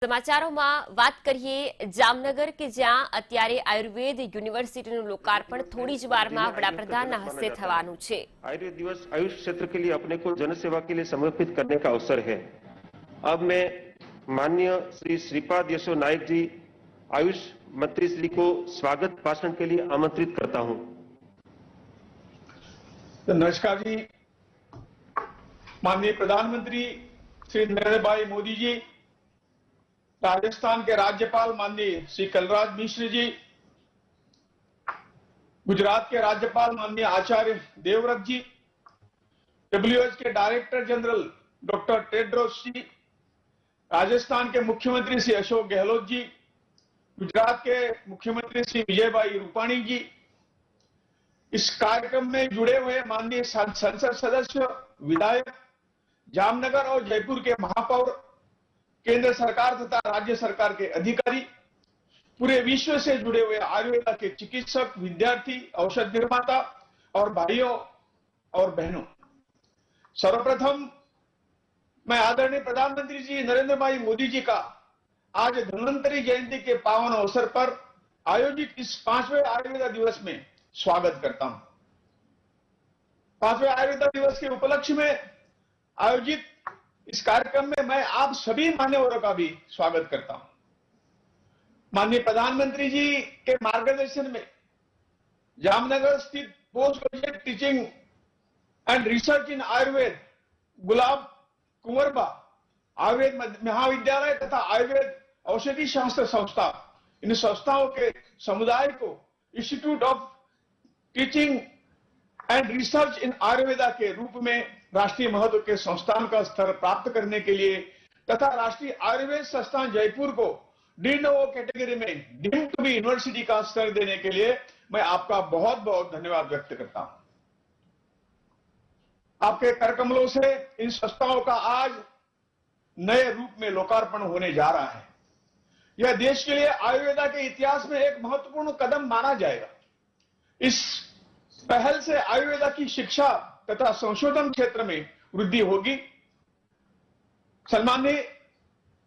સમાચારોમાં વાત કરીએ જામનગર કે જ્યાં અત્યારે આયુર્વેદ યુનિવર્સિટીનું લોકાર્પણ થોડી જ વારમાં વડાપ્રધાનના હસ્તે થવાનું છે। आयुर्वेद दिवस आयुष क्षेत्र के लिए अपने को जनसेवा के लिए समर्पित करने का अवसर है। अब मैं माननीय श्री श्रीपाद यशो नायक जी आयुष मंत्री श्री को स्वागत भाषण के लिए आमंत्रित करता हूं। तो नमस्कार जी, माननीय प्रधानमंत्री श्री नरेंद्र भाई मोदी जी, राजस्थान के राज्यपाल माननीय श्री कलराज मिश्र जी, गुजरात के राज्यपाल माननीय आचार्य देवव्रत जी, WHO के डायरेक्टर जनरल डॉक्टर टेड्रोस जी, राजस्थान के मुख्यमंत्री श्री अशोक गहलोत जी, गुजरात के मुख्यमंत्री श्री विजयभाई रूपाणी जी, इस कार्यक्रम में जुड़े हुए माननीय संसद सदस्य, विधायक, जामनगर और जयपुर के महापौर, केंद्र सरकार तथा राज्य सरकार के अधिकारी, पूरे विश्व से जुड़े हुए आयुर्वेद के चिकित्सक, विद्यार्थी, औषध निर्माता और भाइयों और बहनों, सर्वप्रथम मैं आदरणीय प्रधानमंत्री जी नरेंद्र भाई मोदी जी का आज धन्वंतरी जयंती के पावन अवसर पर आयोजित इस 5वें आयुर्वेद दिवस में स्वागत करता हूं। 5वें आयुर्वेद दिवस के उपलक्ष्य में आयोजित इस कार्यक्रम में मैं आप सभी मान्यवरों का भी स्वागत करता हूं। माननीय प्रधानमंत्री जी के मार्गदर्शन में जामनगर स्थित post graduate teaching and research in Ayurveda Gulab Kunverba Ayurveda महाविद्यालय तथा आयुर्वेद औषधि शास्त्र संस्था, इन संस्थाओं के समुदाय को institute of teaching and research इन आयुर्वेदा के रूप में राष्ट्रीय महत्व के संस्थान का स्तर प्राप्त करने के लिए तथा राष्ट्रीय आयुर्वेद संस्थान जयपुर को डीम्ड कैटेगरी में डीम्ड टू बी यूनिवर्सिटी का स्तर देने के लिए मैं आपका बहुत बहुत धन्यवाद व्यक्त करता हूं। आपके करकमलों से इन संस्थाओं का आज नए रूप में लोकार्पण होने जा रहा है। यह देश के लिए आयुर्वेदा के इतिहास में एक महत्वपूर्ण कदम माना जाएगा। इस पहल से आयुर्वेदा की शिक्षा तथा संशोधन क्षेत्र में वृद्धि होगी। सम्माननीय,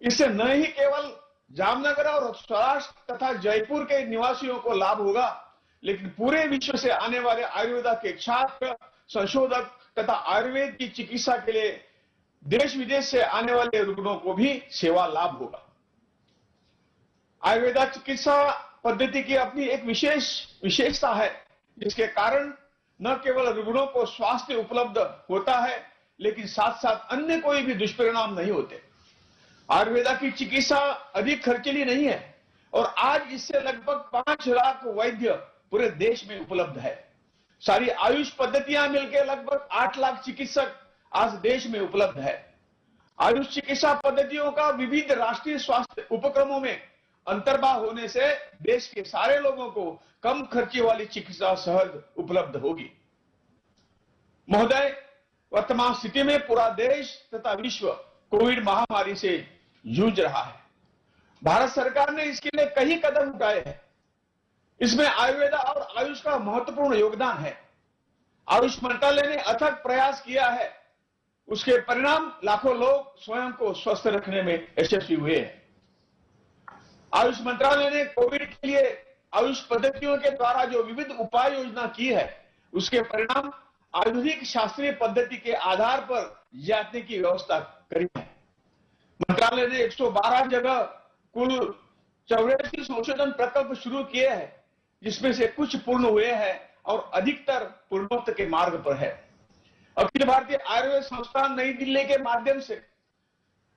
इससे न ही केवल जामनगर और सौराष्ट्र तथा जयपुर के निवासियों को लाभ होगा, लेकिन पूरे विश्व से आने वाले आयुर्वेदा के छात्र, संशोधक तथा आयुर्वेद की चिकित्सा के लिए देश विदेश से आने वाले रुग्णों को भी सेवा लाभ होगा। आयुर्वेदा चिकित्सा पद्धति की अपनी एक विशेषता है, जिसके कारण न केवल रुग्णों को स्वास्थ्य उपलब्ध होता है, लेकिन साथ साथ अन्य कोई भी दुष्परिणाम नहीं होते। आयुर्वेदा की चिकित्सा अधिक खर्चीली नहीं है और आज इससे लगभग 5 लाख वैद्य पूरे देश में उपलब्ध है। सारी आयुष पद्धतियां मिलकर लगभग 8 लाख चिकित्सक आज देश में उपलब्ध है। आयुष चिकित्सा पद्धतियों का विविध राष्ट्रीय स्वास्थ्य उपक्रमों में अंतर्भाव होने से देश के सारे लोगों को कम खर्चे वाली चिकित्सा सहज उपलब्ध होगी। महोदय, वर्तमान स्थिति में पूरा देश तथा विश्व कोविड महामारी से जूझ रहा है। भारत सरकार ने इसके लिए कई कदम उठाए हैं। इसमें आयुर्वेदा और आयुष का महत्वपूर्ण योगदान है। आयुष मंत्रालय ने अथक प्रयास किया है, उसके परिणाम लाखों लोग स्वयं को स्वस्थ रखने में यशस्वी हुए हैं। आयुष मंत्रालय ने कोविड के लिए आयुष पद्धतियों के द्वारा जो विविध उपाय योजना की है, उसके परिणाम आधुनिक शास्त्रीय पद्धति के आधार पर जांचने की व्यवस्था करी है। मंत्रालय ने 112 जगह कुल 84 संशोधन प्रकल्प शुरू किए हैं, जिसमें से कुछ पूर्ण हुए हैं और अधिकतर पूर्णोत्तर के मार्ग पर है। अखिल भारतीय आयुर्वेद संस्थान नई दिल्ली के माध्यम से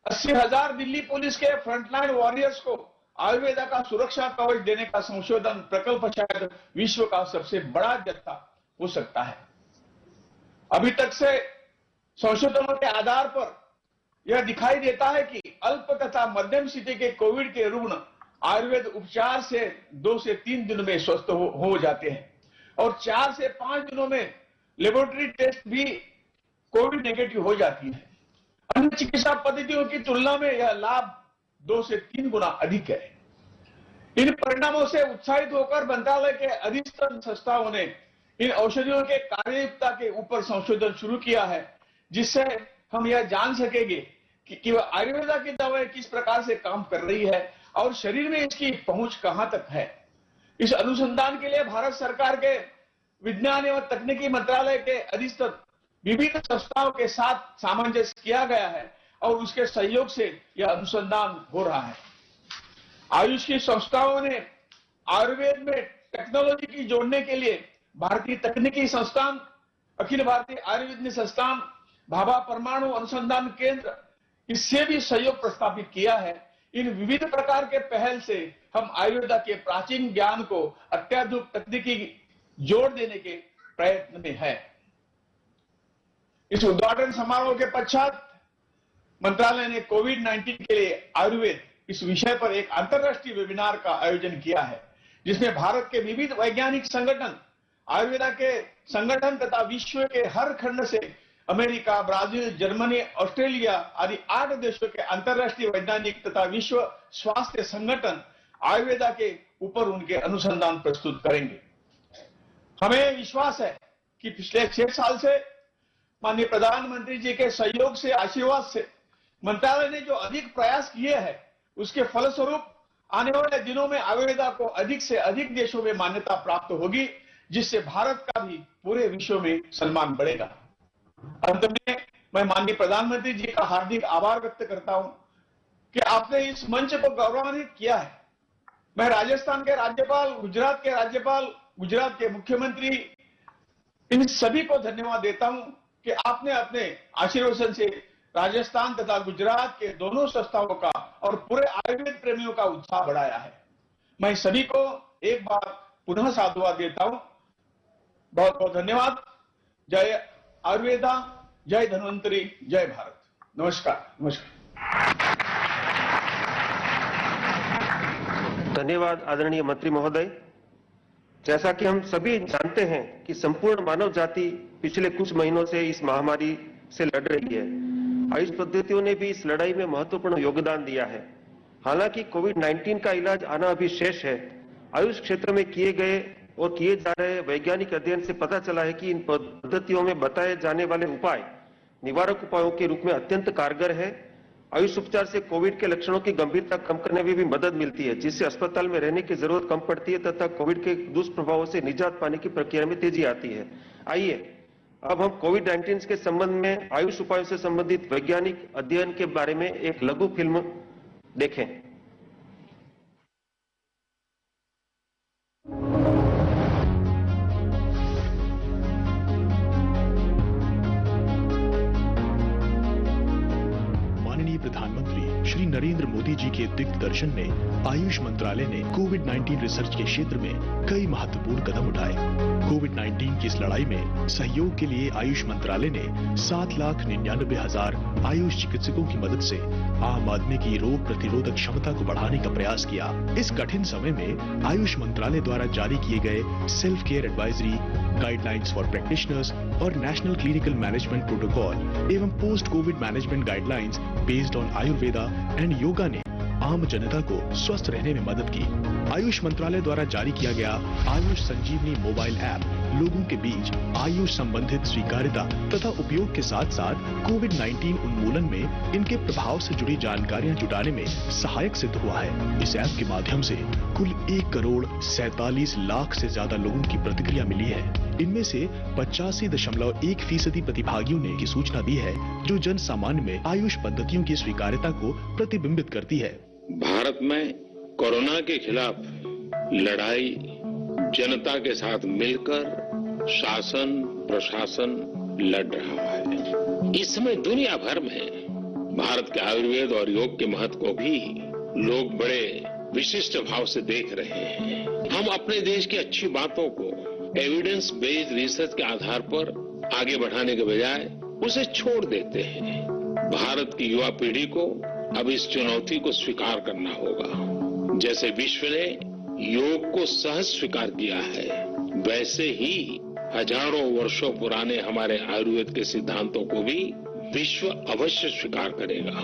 80,000 दिल्ली पुलिस के फ्रंटलाइन वॉरियर्स को आयुर्वेदा का सुरक्षा कवच देने का संशोधन प्रकल्प शायद विश्व का सबसे बड़ा जत्था हो सकता है। अभी तक से संशोधनों के आधार पर यह दिखाई देता है कि अल्प तथा मध्यम स्थिति के कोविड के रुग्ण आयुर्वेद उपचार से 2 से 3 दिन में स्वस्थ हो जाते हैं और 4 से 5 दिनों में लेबोरेटरी टेस्ट भी कोविड नेगेटिव हो जाती है। अन्य चिकित्सा पद्धतियों की तुलना में यह लाभ 2 से 3 गुना अधिक है। इन परिणामों से उत्साहित होकर मंत्रालय के अधिष्ठान संस्थाओं ने इन औषधियों के कार्ययुक्ता के ऊपर संशोधन शुरू किया है, जिससे हम यह जान सकेंगे कि वह आयुर्वेदा की दवाएं किस प्रकार से काम कर रही है और शरीर में इसकी पहुंच कहां तक है। इस अनुसंधान के लिए भारत सरकार के विज्ञान एवं तकनीकी मंत्रालय के अधीनस्थ विभिन्न संस्थाओं के साथ सामंजस्य किया गया है और उसके सहयोग से यह अनुसंधान हो रहा है। आयुष की संस्थाओं ने आयुर्वेद में टेक्नोलॉजी की जोड़ने के लिए भारतीय तकनीकी संस्थान, अखिल भारतीय आयुर्विज्ञान संस्थान, भाभा परमाणु अनुसंधान केंद्र, इससे भी सहयोग प्रस्तावित किया है। इन विविध प्रकार के पहल से हम आयुर्वेदा के प्राचीन ज्ञान को अत्याधुनिक तकनीकी जोड़ देने के प्रयत्न में है। इस उद्घाटन समारोह के पश्चात मंत्रालय ने कोविड-19 के लिए आयुर्वेद इस विषय पर एक अंतर्राष्ट्रीय वेबिनार का आयोजन किया है, जिसमें भारत के विविध वैज्ञानिक संगठन, आयुर्वेदा के संगठन तथा विश्व के हर खंड से अमेरिका, ब्राजील, जर्मनी, ऑस्ट्रेलिया आदि 8 देशों के अंतर्राष्ट्रीय वैज्ञानिक तथा विश्व स्वास्थ्य संगठन आयुर्वेदा के ऊपर उनके अनुसंधान प्रस्तुत करेंगे। हमें विश्वास है कि पिछले 6 साल से माननीय प्रधानमंत्री जी के सहयोग से, आशीर्वाद से मंत्रालय ने जो अधिक प्रयास किए हैं, उसके फलस्वरूप आने वाले दिनों में आयुर्वेदा को अधिक से अधिक देशों में मान्यता प्राप्त होगी, जिससे भारत का भी पूरे विश्व में सम्मान बढ़ेगा। अंत में मैं माननीय प्रधानमंत्री जी का हार्दिक आभार व्यक्त करता हूं कि आपने इस मंच को गौरवान्वित किया है। मैं राजस्थान के राज्यपाल, गुजरात के राज्यपाल, गुजरात के मुख्यमंत्री, इन सभी को धन्यवाद देता हूं कि आपने अपने आशीर्वाद से राजस्थान तथा गुजरात के दोनों संस्थाओं का और पूरे आयुर्वेद प्रेमियों का उत्साह बढ़ाया है। मैं सभी को एक बार पुनः साधुवाद देता हूं। बहुत बहुत धन्यवाद। जय आयुर्वेदा, जय धन्वंतरी, जय भारत। नमस्कार। नमस्कार। धन्यवाद आदरणीय मंत्री महोदय। जैसा कि हम सभी जानते हैं कि संपूर्ण मानव जाति पिछले कुछ महीनों से इस महामारी से लड़ रही है। आयुष पद्धतियों ने भी इस लड़ाई में महत्वपूर्ण योगदान दिया है। हालांकि कोविड-19 का इलाज आना अभी शेष है। आयुष क्षेत्र में किए गए और किए जा रहे वैज्ञानिक अध्ययन से पता चला है कि इन पद्धतियों में बताए जाने वाले उपाय निवारक उपायों के रूप में अत्यंत कारगर है। आयुष उपचार से कोविड के लक्षणों की गंभीरता कम करने में भी मदद मिलती है, जिससे अस्पताल में रहने की जरूरत कम पड़ती है तथा कोविड के दुष्प्रभावों से निजात पाने की प्रक्रिया में तेजी आती है। आइए अब हम कोविड-19 के संबंध में आयुष उपायों से संबंधित वैज्ञानिक अध्ययन के बारे में एक लघु फिल्म देखें। माननीय प्रधानमंत्री श्री नरेंद्र मोदी जी के दिग्दर्शन में आयुष मंत्रालय ने कोविड-19 रिसर्च के क्षेत्र में कई महत्वपूर्ण कदम उठाए। कोविड-19 की इस लड़ाई में सहयोग के लिए आयुष मंत्रालय ने 7,99,000 आयुष चिकित्सकों की मदद से आम आदमी की रोग प्रतिरोधक क्षमता को बढ़ाने का प्रयास किया। इस कठिन समय में आयुष मंत्रालय द्वारा जारी किए गए self care advisory, guidelines for practitioners और नेशनल क्लिनिकल मैनेजमेंट प्रोटोकॉल एवं post Covid management guidelines based on Ayurveda and yoga ने आम जनता को स्वस्थ रहने में मदद की। आयुष मंत्रालय द्वारा जारी किया गया आयुष संजीवनी मोबाइल ऐप लोगों के बीच आयुष संबंधित स्वीकार्यता तथा उपयोग के साथ साथ कोविड-19 उन्मूलन में इनके प्रभाव से जुड़ी जानकारियां जुटाने में सहायक सिद्ध हुआ है। इस ऐप के माध्यम से कुल 1,47,00,000 से ज्यादा लोगों की प्रतिक्रिया मिली है। इनमें से 85.1% प्रतिभागियों ने की सूचना दी है, जो जन सामान्य में आयुष पद्धतियों की स्वीकार्यता को प्रतिबिंबित करती है। भारत में कोरोना के खिलाफ लड़ाई जनता के साथ मिलकर शासन प्रशासन लड़ रहा है। इस समय दुनिया भर में भारत के आयुर्वेद और योग के महत्व को भी लोग बड़े विशिष्ट भाव से देख रहे हैं। हम अपने देश की अच्छी बातों को एविडेंस बेस्ड रिसर्च के आधार पर आगे बढ़ाने के बजाय उसे छोड़ देते हैं। भारत की युवा पीढ़ी को अब इस चुनौती को स्वीकार करना होगा। जैसे विश्व ने योग को सहज स्वीकार किया है, वैसे ही हजारों वर्षों पुराने हमारे आयुर्वेद के सिद्धांतों को भी विश्व अवश्य स्वीकार करेगा।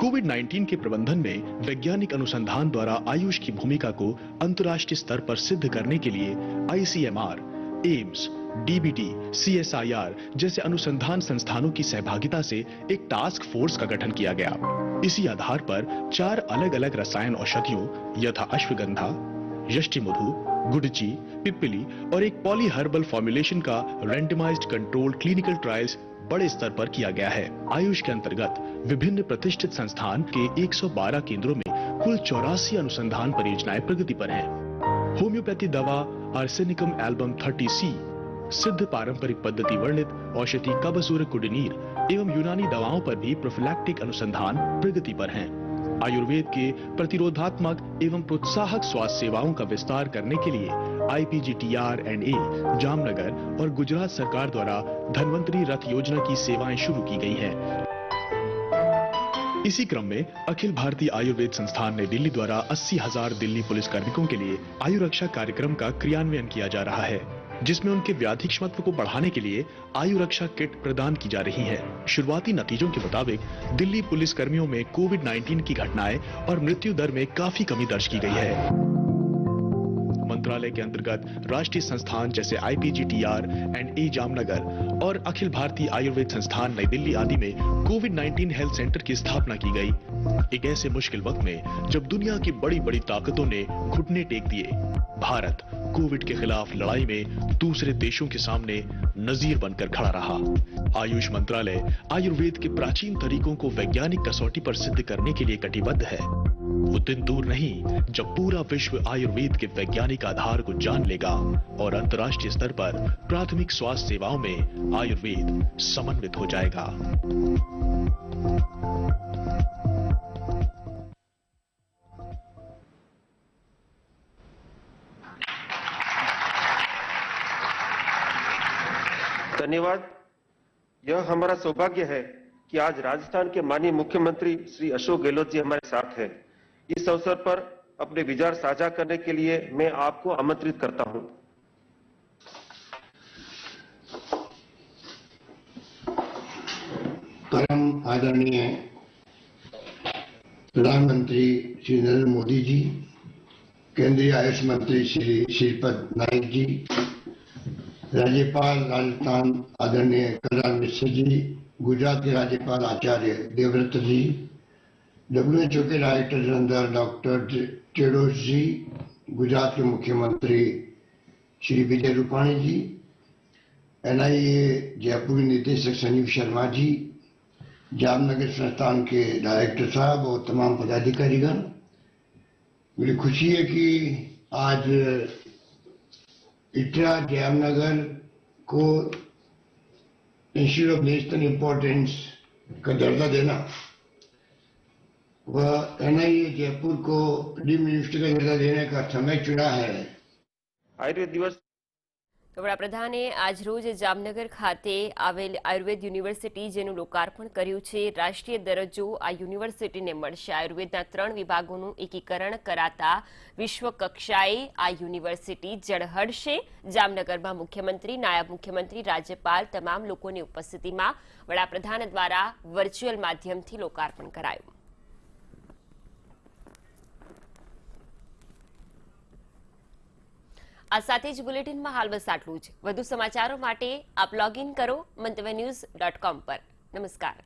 कोविड-19 के प्रबंधन में वैज्ञानिक अनुसंधान द्वारा आयुष की भूमिका को अंतर्राष्ट्रीय स्तर पर सिद्ध करने के लिए ICMR, एम्स, डीबीटी, सीएसआईआर जैसे अनुसंधान संस्थानों की सहभागिता से एक टास्क फोर्स का गठन किया गया। इसी आधार पर 4 अलग-अलग रसायन औषधियों यथा अश्वगंधा, यष्टिमधु, गुडची, पिप्पली और एक पॉली हर्बल फॉर्मुलेशन का रैंडमाइज्ड कंट्रोल्ड क्लिनिकल ट्रायल्स बड़े स्तर पर किया गया है। आयुष के अंतर्गत विभिन्न प्रतिष्ठित संस्थान के 112 केंद्रों में कुल 84 अनुसंधान परियोजनाएं प्रगति पर हैं। होम्योपैथी दवा आर्सेनिकम एल्बम 30C, सिद्ध पारंपरिक पद्धति वर्णित औषधि कबसुर कुडनीर एवं यूनानी दवाओं पर भी प्रोफिलैक्टिक अनुसंधान प्रगति पर हैं। आयुर्वेद के प्रतिरोधात्मक एवं प्रोत्साहक स्वास्थ्य सेवाओं का विस्तार करने के लिए IPGTR&A जामनगर और गुजरात सरकार द्वारा धन्वंतरी रथ योजना की सेवाएं शुरू की गई हैं। इसी क्रम में अखिल भारतीय आयुर्वेद संस्थान नई दिल्ली द्वारा 80,000 दिल्ली पुलिस कार्मिकों के लिए आयु रक्षा कार्यक्रम का क्रियान्वयन किया जा रहा है, जिसमें उनके व्याधि क्षमता को बढ़ाने के लिए आयु रक्षा किट प्रदान की जा रही है। शुरुआती नतीजों के मुताबिक दिल्ली पुलिस कर्मियों में कोविड-19 की घटनाएं और मृत्यु दर में काफी कमी दर्ज की गई है। मंत्रालय के अंतर्गत राष्ट्रीय संस्थान जैसे IPGTR&A जामनगर और अखिल भारतीय आयुर्वेद संस्थान नई दिल्ली आदि में कोविड-19 हेल्थ सेंटर की स्थापना की गई। एक ऐसे मुश्किल वक्त में जब दुनिया की बड़ी-बड़ी ताकतों ने घुटने टेक दिए, भारत कोविड के खिलाफ लड़ाई में दूसरे देशों के सामने नजीर बनकर खड़ा रहा। आयुष मंत्रालय आयुर्वेद के प्राचीन तरीकों को वैज्ञानिक कसौटी पर सिद्ध करने के लिए कटिबद्ध है। वो दिन दूर नहीं जब पूरा विश्व आयुर्वेद के वैज्ञानिक आधार को जान लेगा और अंतर्राष्ट्रीय स्तर पर प्राथमिक स्वास्थ्य सेवाओं में आयुर्वेद समन्वित हो जाएगा। धन्यवाद। यह हमारा सौभाग्य है कि आज राजस्थान के माननीय मुख्यमंत्री श्री अशोक गहलोत जी हमारे साथ हैं। इस अवसर पर अपने विचार साझा करने के लिए मैं आपको आमंत्रित करता हूं। परम आदरणीय प्रधानमंत्री श्री नरेंद्र मोदी जी, केंद्रीय आयुष मंत्री श्री श्रीपद नाइक जी, राज्यपाल राजस्थान आदरणीय कलराज मिश्र जी, गुजरात के राज्यपाल आचार्य देवव्रत जी, WHO के डायरेक्टर जनरल डॉक्टर टेड्रोस जी, गुजरात के मुख्यमंत्री श्री विजय रूपाणी जी, NIA जयपुर के निदेशक संजीव शर्मा जी, जामनगर संस्थान के डायरेक्टर साहब और तमाम पदाधिकारीगण, मुझे खुशी है कि आज इटरा जामनगर को इंस्टीट्यूट ऑफ नेशनल इम्पोर्टेंस का दर्जा देना वह NIA जयपुर को डीम्ड यूनिवर्सिटी का दर्जा देने का समय चुना है। आयुर्वेद दिवस વડાપ્રધાને આજ રોજ જામનગર ખાતે આવેલ આયુર્વેદ યુનિવર્સિટી જેનું લોકાર્પણ કર્યું છે। રાષ્ટ્રીય દરજ્જો આ યુનિવર્સિટીને મળશે। આયુર્વેદના 3 વિભાગોનું એકીકરણ કરાતા વિશ્વ કક્ષાએ આ યુનિવર્સિટી ઝળહળશે। જામનગરમાં મુખ્યમંત્રી, નાયબ મુખ્યમંત્રી, રાજ્યપાલ તમામ લોકોની ઉપસ્થિતિમાં વડાપ્રધાન દ્વારા વર્ચ્યુઅલ માધ્યમથી લોકાર્પણ કરાયું। આ સાથે જ બુલેટિનમાં હાલ બસ આટલું જ। વધુ સમાચારો માટે આપ લોગ ઇન કરો મંતવ્યન્યૂઝ.com પર। નમસ્કાર।